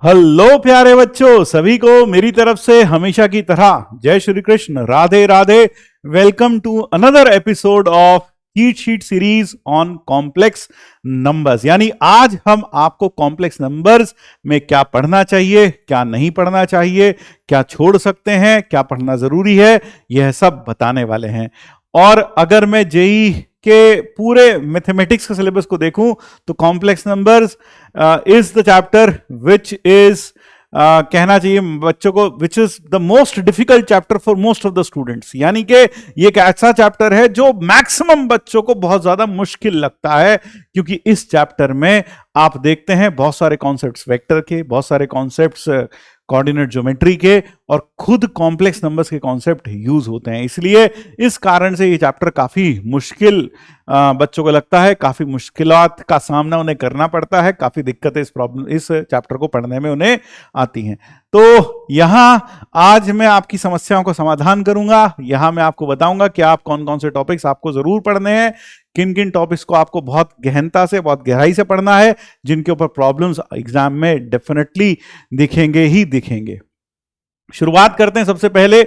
Hello प्यारे बच्चों, सभी को मेरी तरफ से हमेशा की तरह जय Shri Krishna, Radhe Radhe. Welcome to another episode of cheat sheet series on complex numbers. यानी आज हम आपको कॉम्प्लेक्स नंबर्स में क्या पढ़ना चाहिए, क्या नहीं पढ़ना चाहिए, क्या छोड़ सकते हैं, क्या पढ़ना जरूरी है, यह सब बताने वाले हैं। और अगर मैं जेई के पूरे मैथमेटिक्स के सिलेबस को देखूं तो complex numbers is the chapter which is कहना चाहिए बच्चों को which is the most difficult chapter for most of the students. यानी कि ये एक ऐसा चैप्टर है जो मैक्सिमम बच्चों को बहुत ज्यादा मुश्किल लगता है, क्योंकि इस चैप्टर में आप देखते हैं बहुत सारे कॉन्सेप्ट्स वेक्टर के, बहुत सारे कॉन्सेप्ट्स कोऑर्डिनेट ज्योमेट्री के, और खुद कॉम्प्लेक्स नंबर्स के कॉन्सेप्ट यूज होते हैं। इसलिए इस कारण से ये चैप्टर काफी मुश्किल बच्चों को लगता है, काफी मुश्किलात का सामना उन्हें करना पड़ता है, काफी दिक्कतें इस चैप्टर को पढ़ने में उन्हें आती हैं। तो यहां आज मैं आपकी समस्याओं का समाधान करूंगा। यहां मैं आपको बताऊंगा कि आप कौन कौन से टॉपिक्स आपको जरूर पढ़ने हैं, किन किन टॉपिक्स को आपको बहुत गहनता से, बहुत गहराई से पढ़ना है, जिनके ऊपर प्रॉब्लम्स एग्जाम में डेफिनेटली दिखेंगे ही दिखेंगे। शुरुआत करते हैं सबसे पहले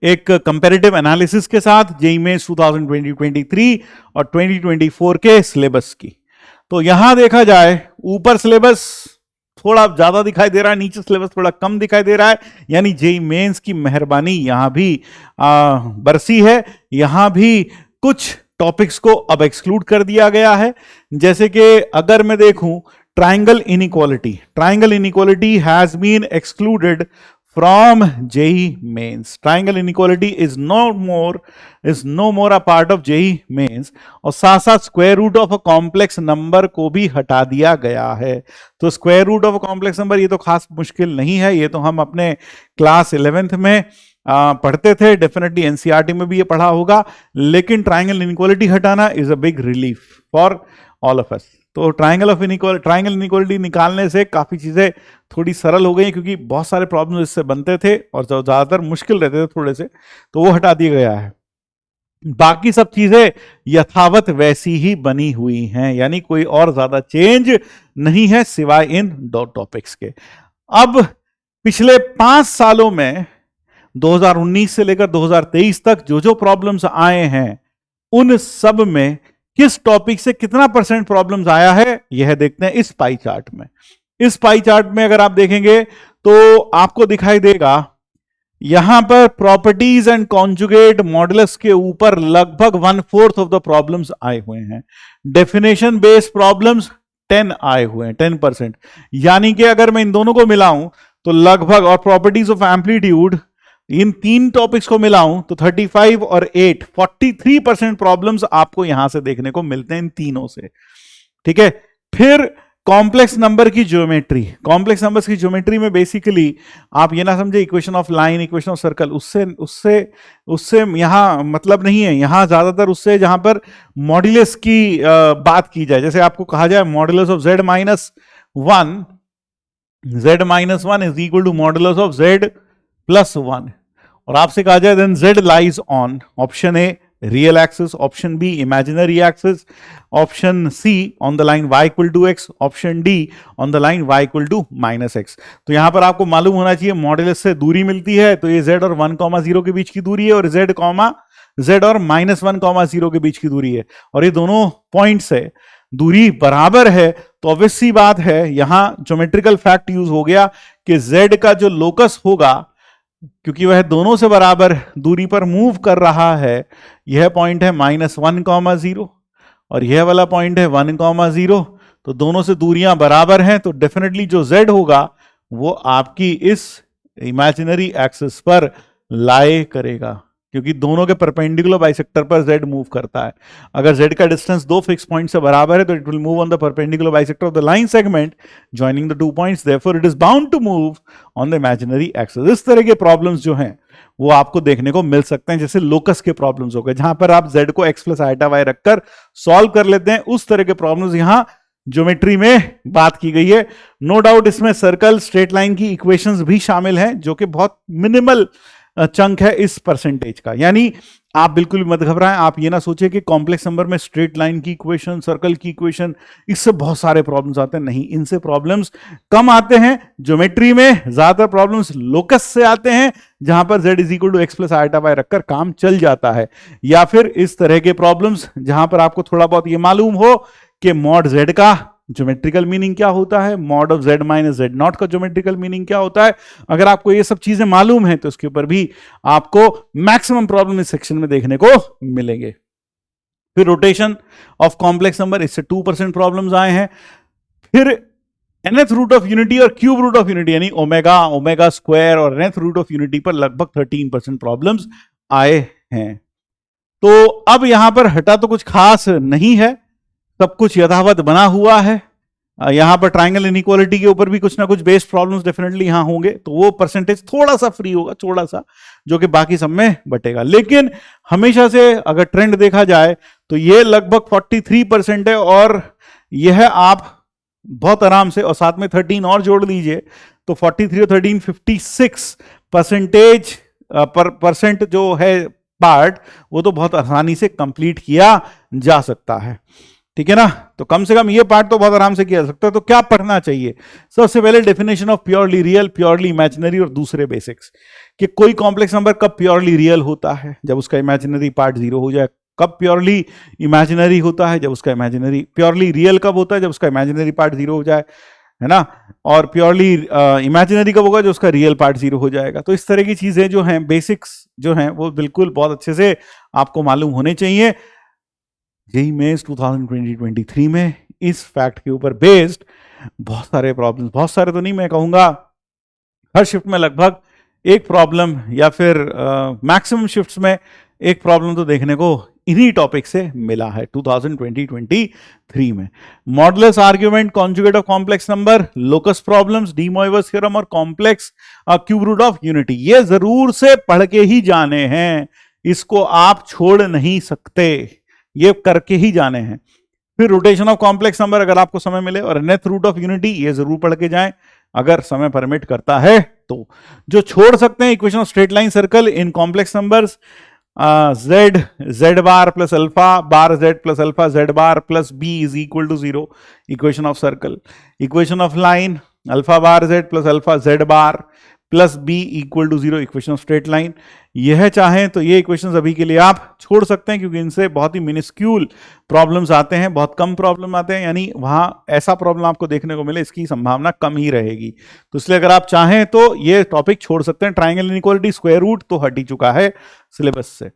एक कंपैरेटिव एनालिसिस के साथ जेईई मेंस 2023 और 2024 के सिलेबस की। तो यहां देखा जाए, ऊपर सिलेबस थोड़ा ज्यादा दिखाई दे रहा है, नीचे सिलेबस थोड़ा कम दिखाई दे रहा है। यानी जेईई मेंस की मेहरबानी यहां भी बरसी है। यहां भी कुछ टॉपिक्स को अब एक्सक्लूड कर दिया गया है। जैसे कि अगर मैं देखूं triangle inequality has been excluded from JEE mains. Triangle inequality is no more a part of JEE mains। और साथ साथ square root of a complex number को भी हटा दिया गया है। तो square root of a complex number ये तो खास मुश्किल नहीं है, ये तो हम अपने क्लास 11th में पढ़ते थे, डेफिनेटली एनसीईआरटी में भी ये पढ़ा होगा। लेकिन ट्रायंगल इनइक्वालिटी हटाना is a big relief for all of us. तो ट्रायंगल इनइक्वालिटी निकालने से काफी चीजें थोड़ी सरल हो गई, क्योंकि बहुत सारे प्रॉब्लम इससे बनते थे और जो ज्यादातर मुश्किल रहते थे थोड़े से, तो वो हटा दिया गया है। बाकी सब चीजें यथावत वैसी ही बनी हुई हैं, यानी कोई और ज्यादा चेंज नहीं है सिवाय इन दो टॉपिक्स के। अब पिछले 5 सालों में 2019 से लेकर 2023 तक जो जो प्रॉब्लम्स आए हैं, उन सब में किस टॉपिक से कितना % प्रॉब्लम्स आया है, यह देखते हैं इस पाई चार्ट में। इस पाई चार्ट में अगर आप देखेंगे तो आपको दिखाई देगा यहां पर प्रॉपर्टीज एंड कॉन्जुगेट मॉडुलस के ऊपर लगभग 1/4 ऑफ द प्रॉब्लम्स आए हुए हैं। डेफिनेशन बेस्ड प्रॉब्लम्स 10 आए हुए हैं, 10%। यानी कि अगर मैं इन दोनों को मिलाऊं तो लगभग, और properties of amplitude, in 3 topics को मिलाऊं तो 35 और 8 43% प्रॉब्लम्स आपको यहां से देखने को मिलते हैं इन तीनों से। ठीक है। फिर कॉम्प्लेक्स नंबर की ज्योमेट्री, कॉम्प्लेक्स नंबर्स की ज्योमेट्री में बेसिकली आप ये ना समझे equation of line, equation of circle, उससे यहां मतलब नहीं है। यहां ज्यादातर उससे जहां पर मॉड्यूलस की बात की जाए, जैसे आपको कहा जाए modulus of z minus one is equal to modulus of z plus 1, और आपसे कहा जाए then z lies on option A real axis, option B imaginary axis, option C on the line y equal to x, option D on the line y equal to -x। तो यहां पर आपको मालूम होना चाहिए मॉड्यूलस से दूरी मिलती है, तो ये z और 1,0 के बीच की दूरी है, और z और -1,0 के बीच की दूरी है, और ये दोनों पॉइंट से दूरी बराबर है। तो ऑब्वियस सी बात है, यहां ज्योमेट्रिकल फैक्ट यूज हो गया कि z का जो लोकस होगा, क्योंकि वह दोनों से बराबर दूरी पर मूव कर रहा है, यह पॉइंट है -1,0 और यह वाला पॉइंट है 1,0, तो दोनों से दूरियां बराबर हैं, तो डेफिनेटली जो z होगा वो आपकी इस इमेजिनरी एक्सिस पर लाई करेगा, क्योंकि दोनों के परपेंडिकुलर बाइसेक्टर पर z मूव करता है। अगर z का डिस्टेंस 2 फिक्स पॉइंट से बराबर है तो it will move on the perpendicular bisector of the line segment joining the 2 points, therefore it is bound to move on the imaginary axis. इस तरह के प्रॉब्लम्स जो हैं वो आपको देखने को मिल सकते हैं, जैसे लोकस के प्रॉब्लम्स हो गए, जहां पर आप z को x प्लस आइटा y रखकर सॉल्व कर लेते हैं। उस तरह के प्रॉब्लम्स यहां ज्योमेट्री में बात की गई है। नो डाउट इसमें सर्कल, स्ट्रेट लाइन की इक्वेशंस भी शामिल हैं, जो कि बहुत मिनिमल चंक है इस परसेंटेज का। यानी आप बिल्कुल भी मत घबराएं, आप ये ना सोचिए कि कॉम्प्लेक्स नंबर में स्ट्रेट लाइन की इक्वेशन, सर्कल की इक्वेशन, इससे बहुत सारे प्रॉब्लम्स आते हैं। नहीं, इनसे प्रॉब्लम्स कम आते हैं। ज्योमेट्री में ज्यादातर प्रॉब्लम्स लोकस से आते हैं, जहां पर z is equal to x plus iota y रखकर काम चल जाता है, या फिर इस तरह के प्रॉब्लम्स जहां पर आपको थोड़ा बहुत ये मालूम हो कि मॉड z का ज्योमेट्रिकल मीनिंग क्या होता है, mod of z minus z not का ज्योमेट्रिकल मीनिंग क्या होता है। अगर आपको ये सब चीजें मालूम है तो उसके ऊपर भी आपको मैक्सिमम प्रॉब्लम इस सेक्शन में देखने को मिलेंगे। फिर रोटेशन ऑफ कॉम्प्लेक्स नंबर, इससे 2% प्रॉब्लम्स आए हैं। फिर nth रूट ऑफ यूनिटी और क्यूब रूट ऑफ यूनिटी यानी ओमेगा, ओमेगा स्क्वायर और nth रूट ऑफ यूनिटी पर लगभग 13% प्रॉब्लम्स आए हैं। तो अब यहां पर हटा तो कुछ खास नहीं है, सब कुछ यथावत बना हुआ है। यहां पर ट्रायंगल इनइक्वालिटी के ऊपर भी कुछ ना कुछ बेस्ड प्रॉब्लम्स डेफिनेटली यहां होंगे, तो वो परसेंटेज थोड़ा सा फ्री होगा, थोड़ा सा, जो कि बाकी सब में बटेगा। लेकिन हमेशा से अगर ट्रेंड देखा जाए तो ये लगभग 43% है, और यह आप बहुत आराम से, और साथ में 13 और जोड़ लीजिए तो 43 और 13 56% परसेंट जो है पार्ट, वो तो बहुत आसानी से कंप्लीट किया जा सकता है। ठीक है ना, तो कम से कम ये पार्ट तो बहुत आराम से किया जा सकता है। तो क्या पढ़ना चाहिए? सबसे पहले definition of purely real, purely imaginary, और दूसरे बेसिक्स कि कोई कॉम्प्लेक्स नंबर कब प्योरली रियल होता है, जब उसका इमेजिनरी पार्ट 0 हो जाए। कब प्योरली इमेजिनरी होता है, जब उसका इमेजिनरी, प्योरली रियल कब होता है, जब उसका इमेजिनरी पार्ट 0 हो जाए, है ना। और प्योरली इमेजिनरी कब होगा, जो उसका रियल पार्ट 0 हो जाएगा। तो इस तरह की चीजें जो हैं, बेसिक्स जो हैं, वो बिल्कुल बहुत अच्छे से आपको मालूम होने चाहिए। जेईई मेंस 2023 में इस फैक्ट के ऊपर बेस्ड बहुत सारे प्रॉब्लम्स, बहुत सारे तो नहीं, मैं कहूंगा हर शिफ्ट में लगभग एक प्रॉब्लम, या फिर मैक्सिमम शिफ्ट्स में एक प्रॉब्लम तो देखने को इन्हीं टॉपिक से मिला है 2023 में। Modulus argument, conjugate of complex number, locus problems, De Moivre's theorem और complex cube root of unity, ये जरूर से पढ़ के ही जाने हैं, इसको आप छोड़ नहीं सकते, ये करके ही जाने हैं। फिर रोटेशन ऑफ कॉम्प्लेक्स नंबर अगर आपको समय मिले, और nth रूट ऑफ यूनिटी, ये जरूर पढ़ के जाएं अगर समय परमिट करता है तो। जो छोड़ सकते हैं, equation of straight line circle in complex numbers, z bar plus alpha bar z plus alpha z bar plus b is equal to 0, equation of circle. Equation of line, alpha bar z plus alpha z bar plus b equal to 0, equation of straight line. यह चाहें तो ये equations अभी के लिए आप छोड़ सकते हैं, क्योंकि इनसे बहुत ही मिनिस्क्यूल प्रॉब्लम्स आते हैं, बहुत कम प्रॉब्लम आते हैं, यानी वहां ऐसा प्रॉब्लम आपको देखने को मिले इसकी संभावना कम ही रहेगी। तो इसलिए अगर आप चाहें तो ये टॉपिक छोड़ सकते हैं। ट्रायंगल इनइक्वालिटी, स्क्वायर रूट तो हट ही चुका है सिलेबस से।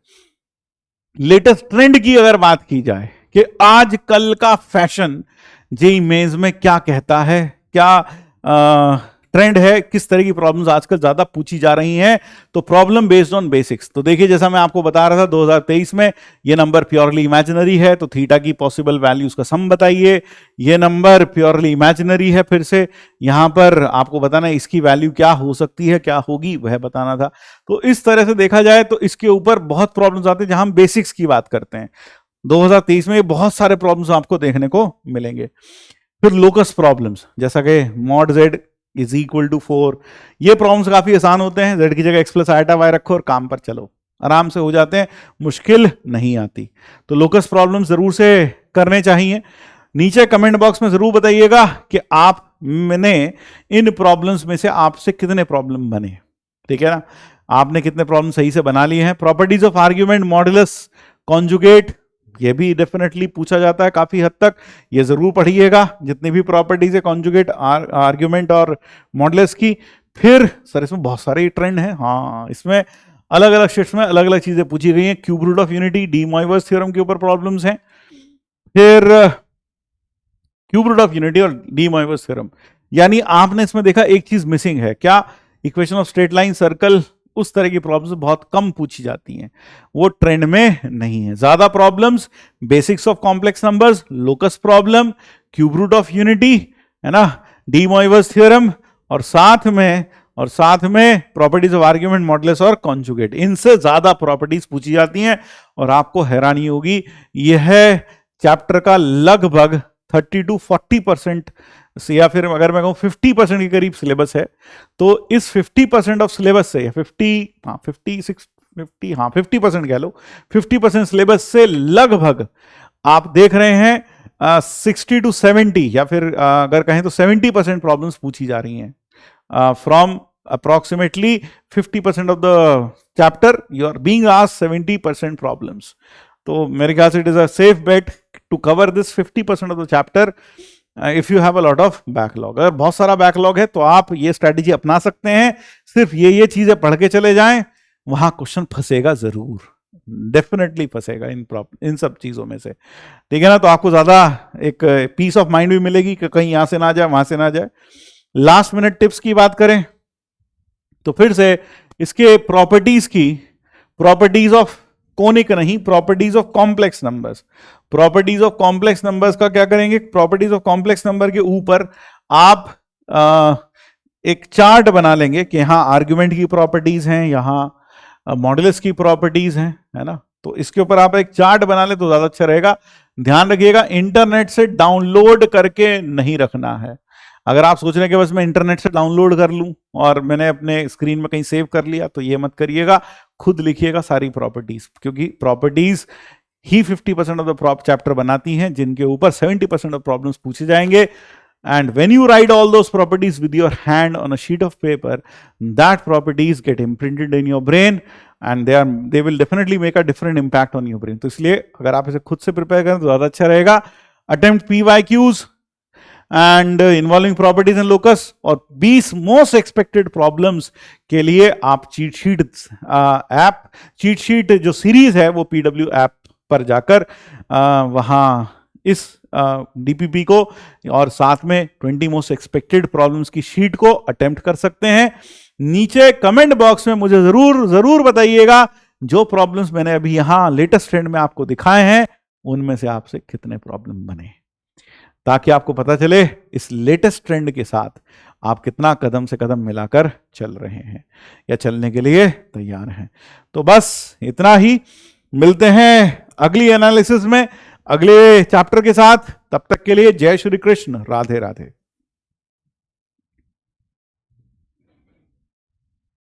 लेटेस्ट ट्रेंड की अगर बात की जाए कि आज कल का फैशन जेईई मेंस में क्या कहता है, क्या ट्रेंड है, किस तरह की प्रॉब्लम्स आजकल ज्यादा पूछी जा रही हैं, तो प्रॉब्लम बेस्ड ऑन बेसिक्स। तो देखिए, जैसा मैं आपको बता रहा था 2023 में ये नंबर प्योरली इमेजिनरी है, तो थीटा की पॉसिबल वैल्यूज का सम बताइए। ये नंबर प्योरली इमेजिनरी है, फिर से यहां पर आपको बताना है इसकी वैल्यू क्या हो सकती है, क्या होगी, वह बताना था। तो इस तरह से देखा जाए तो इसके ऊपर बहुत प्रॉब्लम्स आते हैं जहां हम बेसिक्स की बात करते हैं। 2023 में बहुत सारे प्रॉब्लम्स आपको देखने को मिलेंगे। फिर लोकस प्रॉब्लम्स, जैसा कि mod z is equal to 4, ये प्रॉब्लम्स काफी आसान होते हैं। z की जगह x प्लस आइटा वाई रखो और काम पर चलो, आराम से हो जाते हैं, मुश्किल नहीं आती। तो लोकस प्रॉब्लम्स जरूर से करने चाहिए। नीचे कमेंट बॉक्स में जरूर बताइएगा कि आपने इन प्रॉब्लम्स में से आपसे कितने प्रॉब्लम बने, ठीक है ना, आपने कितने प्रॉब्लम सही से बना लिए हैं। Properties of argument, modulus, conjugate, ये भी डेफिनेटली पूछा जाता है काफी हद तक, ये जरूर पढ़िएगा जितनी भी प्रॉपर्टीज है कॉन्जुगेट, आर्ग्यूमेंट और मॉडुलस की। फिर सर इसमें बहुत सारे ट्रेंड हैं, हाँ, इसमें अलग अलग शिफ्ट्स में अलग अलग चीजें पूछी गई हैं। Cube root of unity, de Moivre's theorem के ऊपर प्रॉब्लम्स हैं। फिर क्यूब रूट ऑफ यूनिटी और डी मोइवर्स थ्योरम, यानी आपने इसमें देखा एक चीज मिसिंग है, क्या, equation of straight line circle, उस तरह की प्रॉब्लम्स बहुत कम पूछी जाती हैं, वो ट्रेंड में नहीं है। ज्यादा problems basics of complex numbers, locus problem, cube root of unity, है ना, डी मोइवर्स थ्योरम, और साथ में प्रॉपर्टीज ऑफ आर्ग्यूमेंट, मॉडुलस और कॉन्जुगेट, इनसे ज्यादा प्रॉपर्टीज पूछी जाती हैं। और आपको हैरानी होगी, यह चैप्टर का लगभग 30 to 40% या फिर अगर मैं कहूँ 50% के करीब सिलेबस है, तो इस 50% ऑफ सिलेबस से, या 50% कह लो, 50% सिलेबस से लगभग आप देख रहे हैं 60 to 70, या फिर अगर कहें तो 70% प्रॉब्लम्स पूछी जा रही हैं from approximately 50% of the chapter you are being asked 70% problems. तो मेरे ख्याल से it is a safe bet to cover this 50% of the chapter if you have a lot of backlog. अगर बहुत सारा बैकलॉग है तो आप ये स्ट्रैटेजी अपना सकते हैं, सिर्फ ये चीजें पढ़ के चले जाएं, वहां क्वेश्चन फंसेगा जरूर, डेफिनेटली फंसेगा इन सब चीजों में से, ठीक है ना। तो आपको ज्यादा एक पीस ऑफ माइंड भी मिलेगी कि कहीं यहां से ना जाए वहां से ना जाए। लास्ट मिनट टिप्स की बात करें तो फिर से इसके प्रॉपर्टीज ऑफ कोनिक नहीं, properties of complex numbers. Properties of complex numbers का क्या करेंगे, प्रॉपर्टीज ऑफ कॉम्प्लेक्स नंबर के ऊपर आप एक चार्ट बना लेंगे कि यहां आर्ग्यूमेंट की प्रॉपर्टीज हैं, यहां मॉडुलस की प्रॉपर्टीज हैं, है ना। तो इसके ऊपर आप एक चार्ट बना ले तो ज्यादा अच्छा रहेगा। ध्यान रखिएगा इंटरनेट से डाउनलोड करके नहीं रखना है। अगर आप सोच रहे हैं कि बस मैं इंटरनेट से डाउनलोड कर लूं और मैंने अपने स्क्रीन में कहीं सेव कर लिया, तो ये मत करिएगा, खुद लिखिएगा सारी प्रॉपर्टीज, क्योंकि properties he 50% of the chapter बनाती हैं, जिनके ऊपर 70% ऑफ प्रॉब्लम्स पूछे जाएंगे। And when you write all those properties with your hand on a sheet of paper, that properties get imprinted in your brain and they will definitely make a different impact on your brain. तो इसलिए अगर आप इसे खुद से prepare करें तो ज्यादा अच्छा रहेगा। Attempt PYQs and involving properties and locus, और 20 most expected problems के लिए आप चीट शीट जो सीरीज है वो PW ऐप पर जाकर वहां इस डीपीपी को और साथ में 20 मोस्ट एक्सपेक्टेड प्रॉब्लम्स की शीट को अटेम्प्ट कर सकते हैं। नीचे कमेंट बॉक्स में मुझे जरूर बताइएगा जो प्रॉब्लम्स मैंने अभी यहां लेटेस्ट ट्रेंड में आपको दिखाए हैं उनमें से आपसे कितने प्रॉब्लम बने, ताकि आपको पता चले इस लेटेस्ट ट्रेंड के साथ आप कितना कदम से कदम मिलाकर चल रहे हैं या चलने के लिए तैयार हैं। तो बस इतना ही, मिलते हैं अगली एनालिसिस में अगले चैप्टर के साथ। तब तक के लिए जय श्री कृष्ण, राधे राधे।